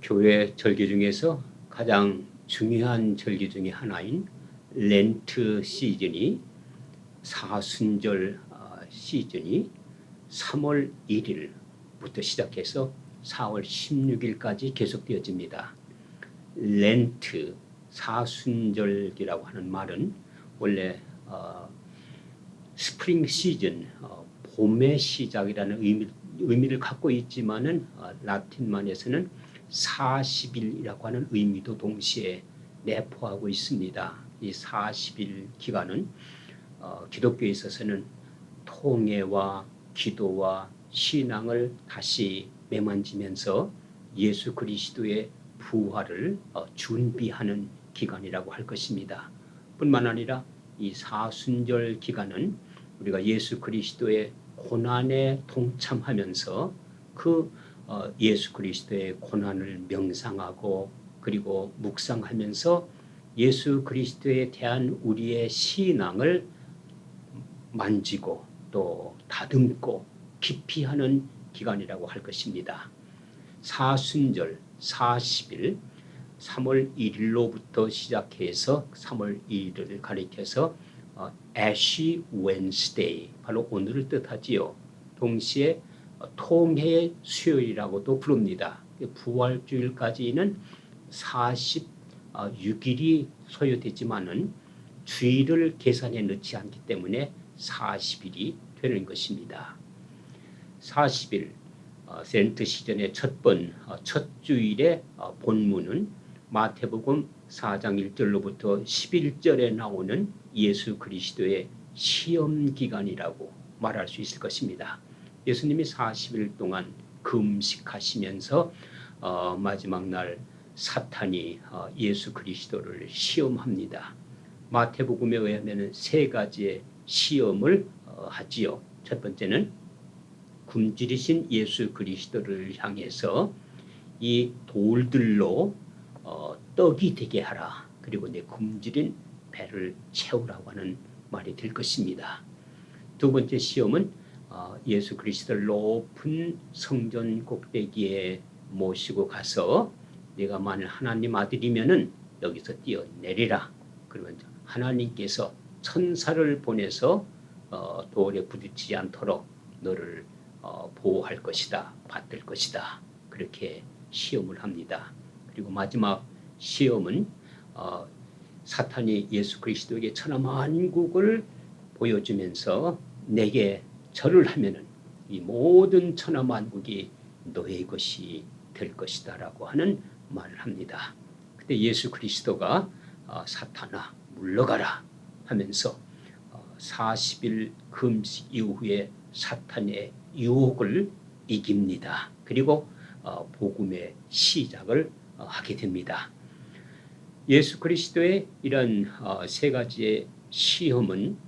교회 절기 중에서 가장 중요한 절기 중에 하나인 렌트 시즌이 사순절 시즌이 3월 1일부터 시작해서 4월 16일까지 계속되어집니다. 렌트 사순절이라고 하는 말은 원래 스프링 시즌 봄의 시작이라는 의미를 갖고 있지만은 라틴말에서는 40일이라고 하는 의미도 동시에 내포하고 있습니다. 이 40일 기간은 기독교에 있어서는 통회와 기도와 신앙을 다시 매만지면서 예수 그리스도의 부활을 준비하는 기간이라고 할 것입니다. 뿐만 아니라 이 사순절 기간은 우리가 예수 그리스도의 고난에 동참하면서 그 예수 그리스도의 고난을 명상하고 그리고 묵상하면서 예수 그리스도에 대한 우리의 신앙을 만지고 또 다듬고 깊이 하는 기간이라고 할 것입니다. 사순절 40일 3월 1일로부터 시작해서 3월 2일을 가리켜서 애쉬 웬스데이 바로 오늘을 뜻하지요. 동시에 통회의 수요일이라고도 부릅니다. 부활주일까지는 46일이 소요되지만은 주일을 계산해 넣지 않기 때문에 40일이 되는 것입니다. 40일 렌트 시즌의 첫 주일의 본문은 마태복음 4장 1절로부터 11절에 나오는 예수 그리스도의 시험 기간이라고 말할 수 있을 것입니다. 예수님이 40일 동안 금식하시면서 마지막 날 사탄이 예수 그리스도를 시험합니다. 마태복음에 의하면 세 가지의 시험을 하지요. 첫 번째는 굶주리신 예수 그리스도를 향해서 이 돌들로 떡이 되게 하라. 그리고 내 굶주린 배를 채우라고 하는 말이 될 것입니다. 두 번째 시험은 예수 그리스도를 높은 성전 꼭대기에 모시고 가서 네가 만일 하나님 아들이면은 여기서 뛰어내리라. 그러면 하나님께서 천사를 보내서 돌에 부딪히지 않도록 너를 보호할 것이다. 받들 것이다. 그렇게 시험을 합니다. 그리고 마지막 시험은 사탄이 예수 그리스도에게 천하만국을 보여주면서 내게 절을 하면은 이 모든 천하만국이 너의 것이 될 것이다 라고 하는 말을 합니다. 그때 예수 그리스도가 사탄아 물러가라 하면서 40일 금식 이후에 사탄의 유혹을 이깁니다. 그리고 복음의 시작을 하게 됩니다. 예수 그리스도의 이런 세 가지의 시험은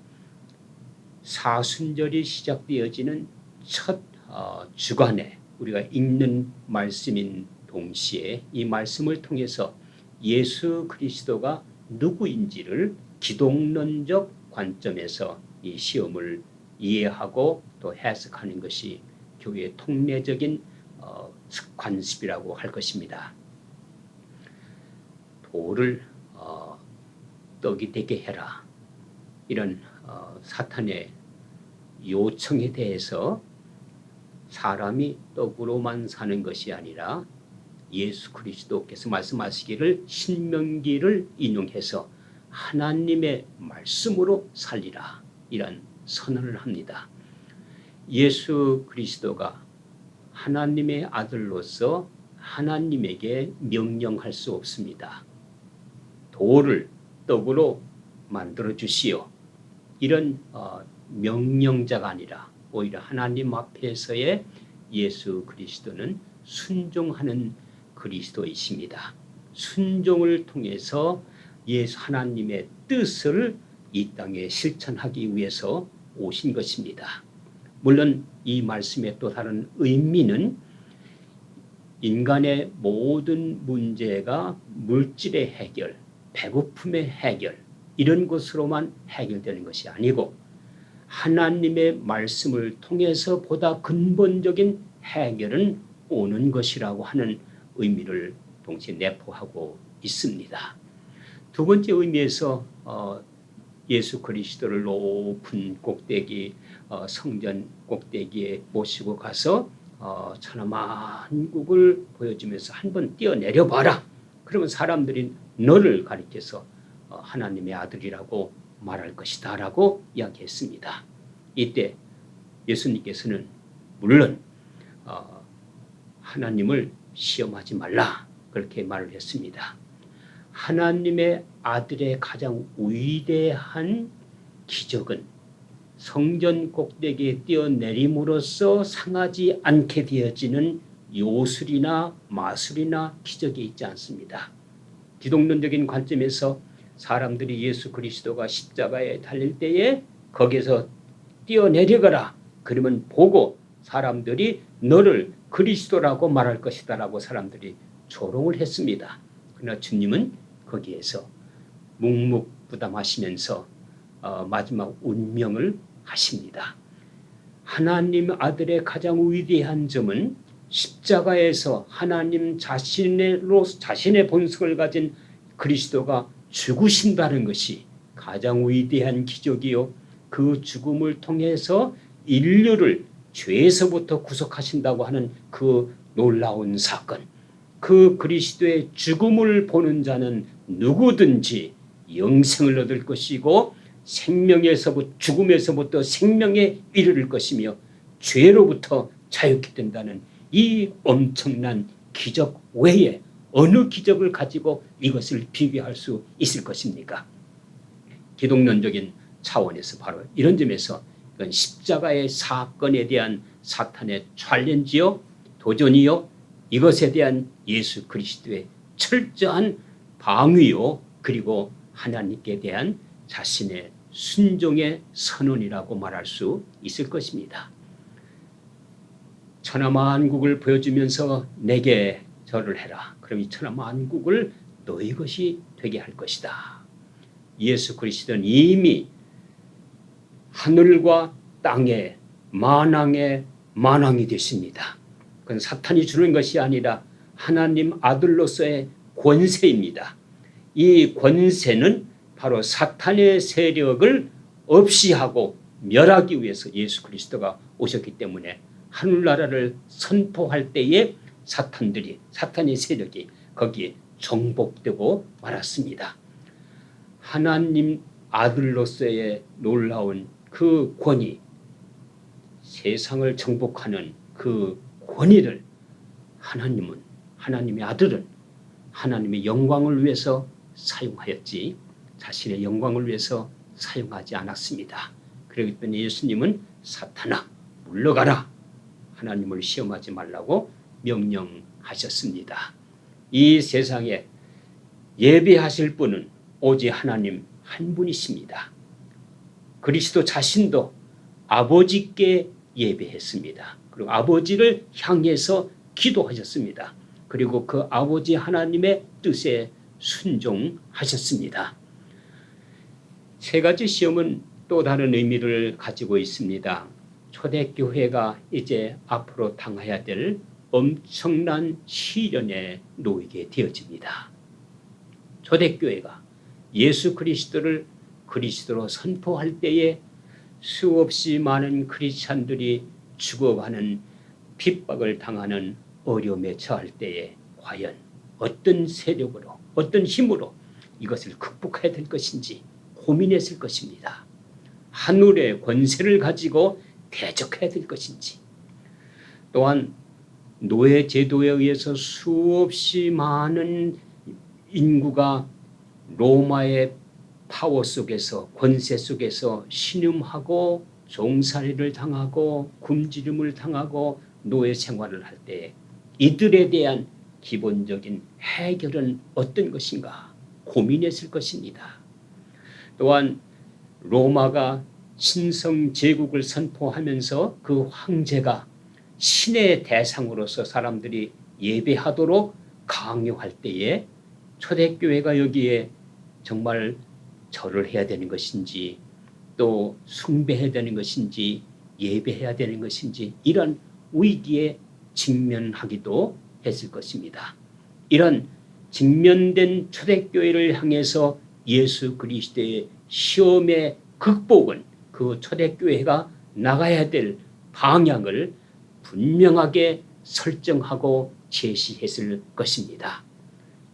사순절이 시작되어지는 첫 주간에 우리가 읽는 말씀인 동시에 이 말씀을 통해서 예수 그리스도가 누구인지를 기독론적 관점에서 이 시험을 이해하고 또 해석하는 것이 교회의 통례적인 관습이라고 할 것입니다. 돌을 떡이 되게 해라. 이런 사탄의 요청에 대해서 사람이 떡으로만 사는 것이 아니라 예수 그리스도께서 말씀하시기를 신명기를 인용해서 하나님의 말씀으로 살리라. 이런 선언을 합니다. 예수 그리스도가 하나님의 아들로서 하나님에게 명령할 수 없습니다. 돌을 떡으로 만들어 주시오. 이런 명령자가 아니라 오히려 하나님 앞에서의 예수 그리스도는 순종하는 그리스도이십니다. 순종을 통해서 예수 하나님의 뜻을 이 땅에 실천하기 위해서 오신 것입니다. 물론 이 말씀의 또 다른 의미는 인간의 모든 문제가 물질의 해결, 배고픔의 해결 이런 것으로만 해결되는 것이 아니고 하나님의 말씀을 통해서 보다 근본적인 해결은 오는 것이라고 하는 의미를 동시에 내포하고 있습니다. 두 번째 의미에서 예수 그리스도를 높은 꼭대기 성전 꼭대기에 모시고 가서 천하만국을 보여주면서 한번 뛰어내려 봐라. 그러면 사람들이 너를 가리켜서 하나님의 아들이라고 말할 것이다 라고 이야기했습니다. 이때 예수님께서는 물론 하나님을 시험하지 말라 그렇게 말을 했습니다. 하나님의 아들의 가장 위대한 기적은 성전 꼭대기에 뛰어내림으로써 상하지 않게 되어지는 요술이나 마술이나 기적이 있지 않습니다. 기독론적인 관점에서 사람들이 예수 그리스도가 십자가에 달릴 때에 거기서 뛰어내려가라. 그러면 보고 사람들이 너를 그리스도라고 말할 것이다 라고 사람들이 조롱을 했습니다. 그러나 주님은 거기에서 묵묵부담하시면서 마지막 운명을 하십니다. 하나님 아들의 가장 위대한 점은 십자가에서 하나님 자신의 본성을 가진 그리스도가 죽으신다는 것이 가장 위대한 기적이요. 그 죽음을 통해서 인류를 죄에서부터 구속하신다고 하는 그 놀라운 사건. 그 그리스도의 죽음을 보는 자는 누구든지 영생을 얻을 것이고 죽음에서부터 생명에 이르를 것이며 죄로부터 자유케 된다는 이 엄청난 기적 외에 어느 기적을 가지고 이것을 비교할 수 있을 것입니까? 기독론적인 차원에서 바로 이런 점에서 이건 십자가의 사건에 대한 사탄의 챌린지요, 도전이요, 이것에 대한 예수 그리스도의 철저한 방위요, 그리고 하나님께 대한 자신의 순종의 선언이라고 말할 수 있을 것입니다. 천하만국을 보여주면서 내게 절을 해라. 그럼 이 천하만국을 너희 것이 되게 할 것이다. 예수 그리스도는 이미 하늘과 땅의 만왕의 만왕이 되십니다. 그건 사탄이 주는 것이 아니라 하나님 아들로서의 권세입니다. 이 권세는 바로 사탄의 세력을 없이 하고 멸하기 위해서 예수 그리스도가 오셨기 때문에 하늘나라를 선포할 때에 사탄의 세력이 거기에 정복되고 말았습니다. 하나님 아들로서의 놀라운 그 권위, 세상을 정복하는 그 권위를 하나님의 아들은 하나님의 영광을 위해서 사용하였지 자신의 영광을 위해서 사용하지 않았습니다. 그렇기 때문에 예수님은 사탄아 물러가라. 하나님을 시험하지 말라고 명령하셨습니다. 이 세상에 예배하실 분은 오직 하나님 한 분이십니다. 그리스도 자신도 아버지께 예배했습니다. 그리고 아버지를 향해서 기도하셨습니다. 그리고 그 아버지 하나님의 뜻에 순종하셨습니다. 세 가지 시험은 또 다른 의미를 가지고 있습니다. 초대교회가 이제 앞으로 당해야 될 엄청난 시련에 놓이게 되어집니다. 초대교회가 예수 그리스도를 그리스도로 선포할 때에 수없이 많은 크리스찬들이 죽어가는 핍박을 당하는 어려움에 처할 때에 과연 어떤 세력으로 어떤 힘으로 이것을 극복해야 될 것인지 고민했을 것입니다. 하늘의 권세를 가지고 대적해야 될 것인지, 또한 노예 제도에 의해서 수없이 많은 인구가 로마의 파워 속에서 권세 속에서 신음하고 종살이를 당하고 굶주림을 당하고 노예 생활을 할 때 이들에 대한 기본적인 해결은 어떤 것인가 고민했을 것입니다. 또한 로마가 신성 제국을 선포하면서 그 황제가 신의 대상으로서 사람들이 예배하도록 강요할 때에 초대교회가 여기에 정말 절을 해야 되는 것인지 또 숭배해야 되는 것인지 예배해야 되는 것인지 이런 위기에 직면하기도 했을 것입니다. 이런 직면된 초대교회를 향해서 예수 그리스도의 시험의 극복은 그 초대교회가 나가야 될 방향을 분명하게 설정하고 제시했을 것입니다.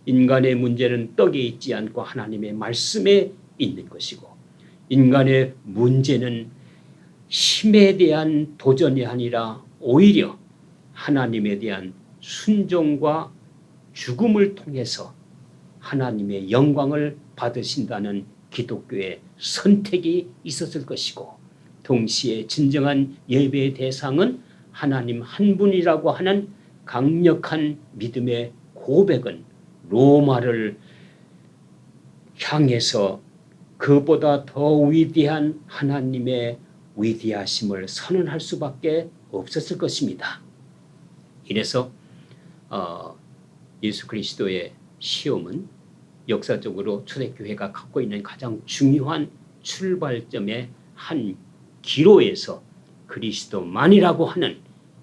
인간의 문제는 떡에 있지 않고 하나님의 말씀에 있는 것이고, 인간의 문제는 힘에 대한 도전이 아니라 오히려 하나님에 대한 순종과 죽음을 통해서 하나님의 영광을 받으신다는 기독교의 선택이 있었을 것이고, 동시에 진정한 예배의 대상은 하나님 한 분이라고 하는 강력한 믿음의 고백은 로마를 향해서 그보다 더 위대한 하나님의 위대하심을 선언할 수밖에 없었을 것입니다. 이래서 예수 그리스도의 시험은 역사적으로 초대교회가 갖고 있는 가장 중요한 출발점의 한 기로에서 그리스도만이라고 하는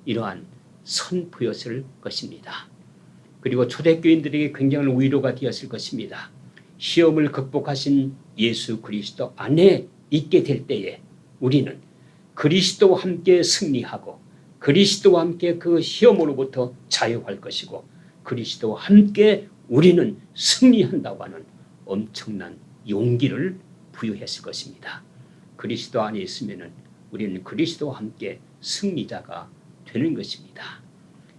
이러한 선포였을 것입니다. 그리고 초대교인들에게 굉장한 위로가 되었을 것입니다. 시험을 극복하신 예수 그리스도 안에 있게 될 때에 우리는 그리스도와 함께 승리하고 그리스도와 함께 그 시험으로부터 자유할 것이고 그리스도와 함께 우리는 승리한다고 하는 엄청난 용기를 부여했을 것입니다. 그리스도 안에 있으면 우리는 그리스도와 함께 승리자가 되는 것입니다.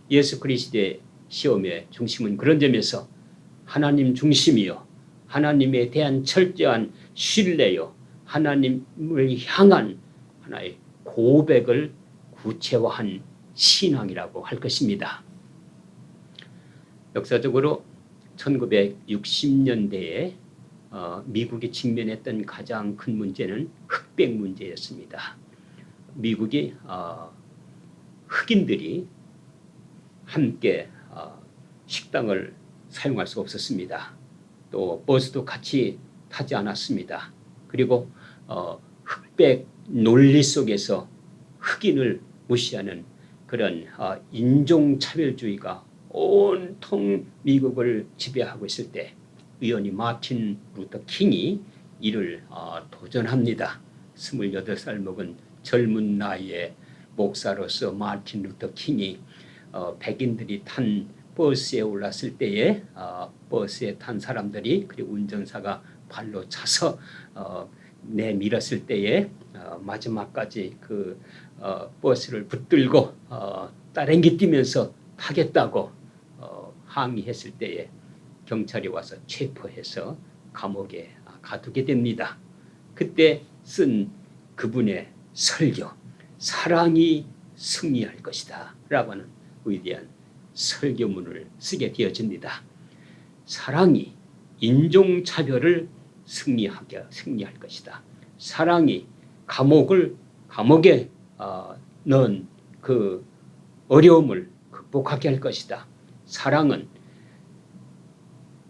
예수 그리스도의 시험의 중심은 그런 점에서 하나님 중심이요, 하나님에 대한 철저한 신뢰요, 하나님을 향한 하나의 고백을 구체화한 신앙이라고 할 것입니다. 역사적으로 1960년대에 미국이 직면했던 가장 큰 문제는 흑백 문제였습니다. 미국이 흑인들이 함께 식당을 사용할 수 없었습니다. 또 버스도 같이 타지 않았습니다. 그리고 흑백 논리 속에서 흑인을 무시하는 그런 인종차별주의가 온통 미국을 지배하고 있을 때 의원이 마틴 루터 킹이 이를 도전합니다. 28살 먹은 젊은 나이에 목사로서 마틴 루터 킹이 백인들이 탄 버스에 올랐을 때에 버스에 탄 사람들이 그리고 운전사가 발로 차서 내밀었을 때에 마지막까지 그 버스를 붙들고 따랭이 뛰면서 타겠다고 항의했을 때에 경찰이 와서 체포해서 감옥에 가두게 됩니다. 그때 쓴 그분의 설교, 사랑이 승리할 것이다 라고 하는 위대한 설교문을 쓰게 되어집니다. 사랑이 인종차별을 승리할 것이다. 사랑이 감옥에 넣은 그 어려움을 극복하게 할 것이다. 사랑은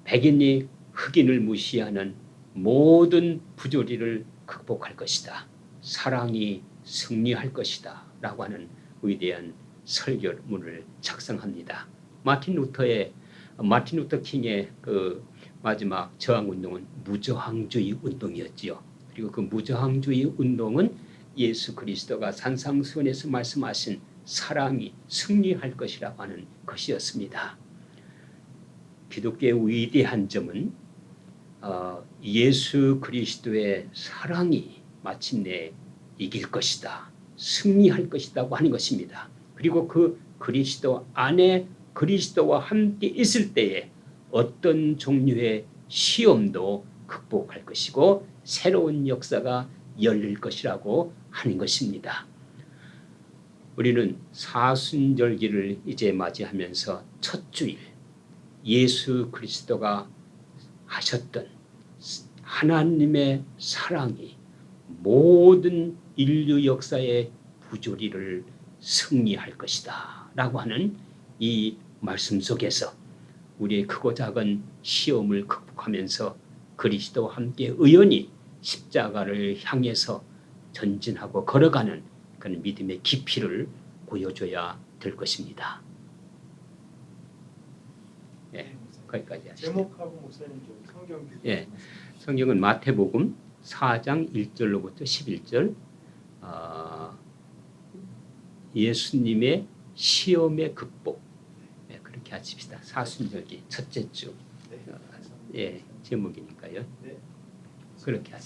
백인이 흑인을 무시하는 모든 부조리를 극복할 것이다. 사랑이 승리할 것이다 라고 하는 위대한 설교문을 작성합니다. 마틴 루터 킹의 그 마지막 저항운동은 무저항주의 운동이었지요. 그리고 그 무저항주의 운동은 예수 그리스도가 산상수훈에서 말씀하신 사랑이 승리할 것이라고 하는 것이었습니다. 기독교의 위대한 점은 예수 그리스도의 사랑이 마침내 이길 것이다, 승리할 것이라고 하는 것입니다. 그리고 그 그리스도 안에 그리스도와 함께 있을 때에 어떤 종류의 시험도 극복할 것이고 새로운 역사가 열릴 것이라고 하는 것입니다. 우리는 사순절기를 이제 맞이하면서 첫 주일 예수 그리스도가 하셨던 하나님의 사랑이 모든 인류 역사의 부조리를 승리할 것이다 라고 하는 이 말씀 속에서 우리의 크고 작은 시험을 극복하면서 그리스도와 함께 의연히 십자가를 향해서 전진하고 걸어가는 그런 믿음의 깊이를 보여줘야 될 것입니다. 네, 거기까지 하시죠. 제목하고 목사님 좀 성경 교재 예. 성경은 마태복음 4장 1절로부터 11절. 예수님의 시험의 극복. 예, 그렇게 하십시다. 사순절기 첫째 주. 네. 예, 제목이니까요. 네. 그렇게 하십시다.